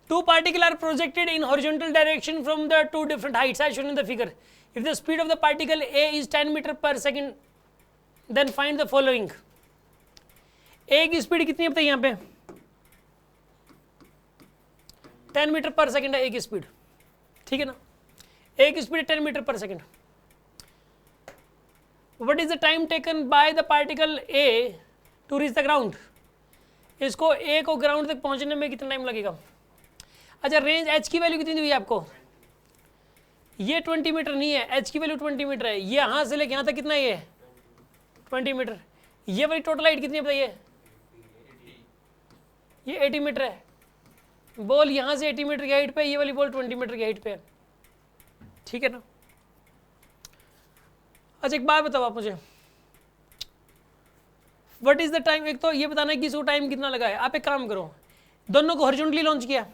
Two particles are projected in horizontal direction from the two different heights as shown in the figure. If the speed of the particle A is 10 meter per second, then find the following. A की speed कितनी है बताइए यहाँ पे? 10 metre per second है ए की speed, ठीक है ना? ए की speed 10 metre per second. What is the time taken by the particle A to reach the ground? इसको ए को ग्राउंड तक पहुंचने में कितना टाइम लगेगा? अच्छा, रेंज एच की वैल्यू कितनी दी हुई है आपको? ये 20 मीटर नहीं है, एच की वैल्यू 20 मीटर है. ये यहाँ से लेके यहाँ तक कितना है? ये 20 मीटर. ये वाली टोटल हाइट कितनी है बताइए? ये 80 मीटर है. बॉल यहाँ से 80 मीटर की हाइट पे, ये वाली बॉल 20 मीटर की हाइट पे है, ठीक है ना? अच्छा एक बात बताओ आप मुझे, व्हाट इज द टाइम? एक तो ये बताना है कि इसको टाइम कितना लगा है. आप एक काम करो, दोनों को हॉरिजॉन्टली लॉन्च किया.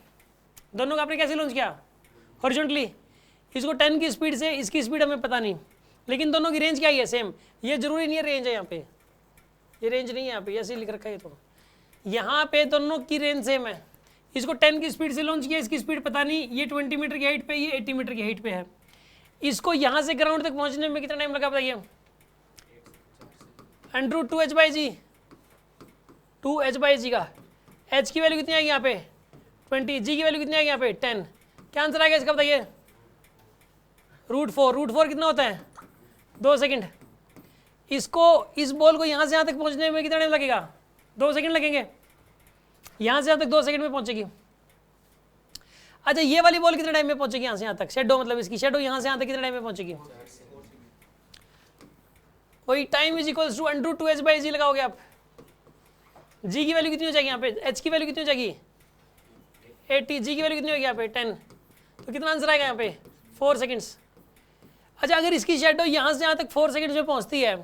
दोनों को आपने कैसे लॉन्च किया? हॉरिजॉन्टली. इसको 10 की स्पीड से, इसकी स्पीड हमें पता नहीं, लेकिन दोनों की रेंज क्या है? सेम. ये जरूरी नहीं है रेंज है यहाँ पे, ये रेंज नहीं है यहाँ पे, ऐसे लिख रखा है. तो यहाँ पे दोनों की रेंज सेम है. इसको 10 की स्पीड से लॉन्च किया, इसकी स्पीड पता नहीं. ये 20 मीटर की हाइट पे, ये 80 मीटर की हाइट पे है. इसको यहाँ से ग्राउंड तक पहुँचने में कितना टाइम लगा बताइए? अंडर 2h/g, 2h/g का h की वैल्यू कितनी आएगी यहाँ पे? 20. g की वैल्यू कितनी आएगी यहाँ पे? 10. क्या आंसर आएगा इसका बताइए? √4. √4 कितना होता है? 2 सेकंड. इसको, इस बॉल को यहाँ से यहाँ तक पहुँचने में कितना टाइम लगेगा? 2 सेकंड लगेंगे. यहाँ से यहाँ तक 2 सेकंड में पहुँचेगी. अच्छा, ये वाली बॉल कितने टाइम में पहुँचेगी यहाँ से यहाँ तक? शेडो मतलब इसकी शेडो यहाँ से यहाँ तक कितने टाइम में पहुँचेगी? वही time is equals to under 2h/g लगाओगे आप. g की वैल्यू कितनी हो जाएगी यहाँ पे? h की वैल्यू कितनी हो जाएगी? 80. g की वैल्यू कितनी होगी यहाँ पे? 10. तो कितना आंसर आएगा यहाँ पे? 4 सेकंड्स. अच्छा, अगर इसकी शेडो यहाँ से यहाँ तक 4 सेकंड्स में पहुँचती है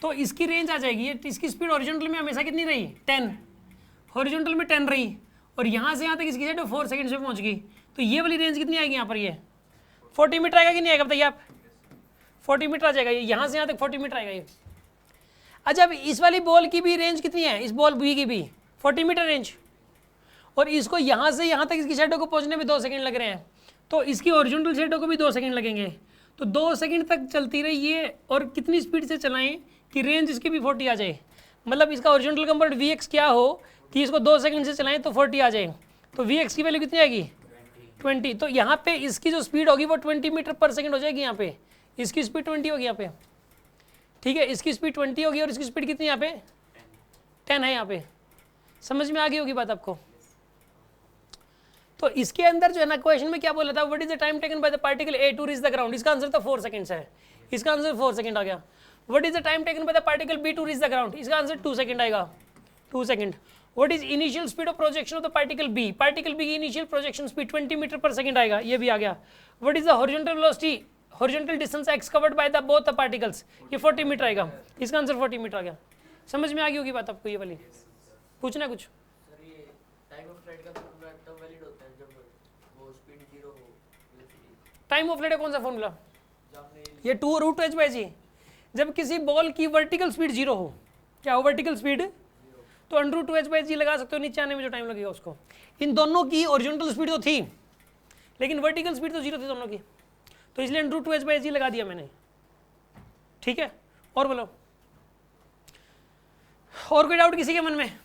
तो इसकी रेंज आ जाएगी. इसकी स्पीड हॉरिजॉन्टल में हमेशा कितनी रही? 10. हॉरिजॉन्टल में 10 रही, और यहाँ से यहाँ तक इसकी शेडो 4 सेकंड्स में पहुँच गई. तो ये वाली रेंज कितनी आएगी यहाँ पर? ये 40 मीटर आएगा कि नहीं आएगा बताइए आप? 40 मीटर आ जाएगा. ये यहाँ से यहाँ तक 40 मीटर आएगा ये. अच्छा, अब इस वाली बॉल की भी रेंज कितनी है? इस बॉल बी की भी 40 मीटर रेंज, और इसको यहाँ से यहाँ तक इसकी शेडो को पहुँचने में 2 सेकंड लग रहे हैं. तो इसकी हॉरिजॉन्टल शेडो को भी 2 सेकंड लगेंगे. तो 2 सेकंड तक चलती रही ये, और कितनी स्पीड से चलाएं कि रेंज इसकी भी 40 आ जाए. मतलब इसका हॉरिजॉन्टल कंपोनेंट Vx क्या हो कि इसको 2 सेकंड से चलाएं तो 40 आ जाए. तो Vx की वैल्यू कितनी आएगी? 20. तो यहाँ पे इसकी जो स्पीड होगी वो 20 मीटर पर सेकंड हो जाएगी. यहाँ पे इसकी स्पीड 20 होगी यहाँ पे, ठीक है? इसकी स्पीड 20 होगी, और इसकी स्पीड कितनी यहाँ पे? 10 है यहाँ पे. समझ में आ गई होगी बात आपको? तो इसके अंदर जो है ना, क्वेश्चन में क्या बोला था? What is the time taken by the particle A to reach the ground? इसका आंसर तो 4 सेकंड्स है. इसका आंसर 4 सेकंड आ गया. What is the time taken by the particle B to reach the ground? इसका आंसर 2 सेकंड आएगा. 2 second. What is initial speed of projection of the particle B? Particle B की initial projection speed 20 metre per second आएगा. ये भी आ गया. What is the horizontal velocity, horizontal distance x covered by the both the particles? ये 40 metre आएगा. इसका answer 40 metre आ गया. समझ में आ गई होगी बात आपको? ये वाली पूछना कुछ? टाइम ऑफ फ्लाइट का कौन सा फॉर्मूला? ये 2√h/g. जब किसी बॉल की वर्टिकल स्पीड 0 हो, क्या हो? वर्टिकल स्पीड, तो अंडर 2h/g लगा सकते हो. नीचे आने में जो टाइम लगेगा उसको. इन दोनों की हॉरिजॉन्टल स्पीड तो थी, लेकिन वर्टिकल स्पीड तो 0 थी दोनों की, तो इसलिए अंडर 2h/g लगा दिया मैंने, ठीक है? और बोलो, और कोई डाउट किसी के मन में?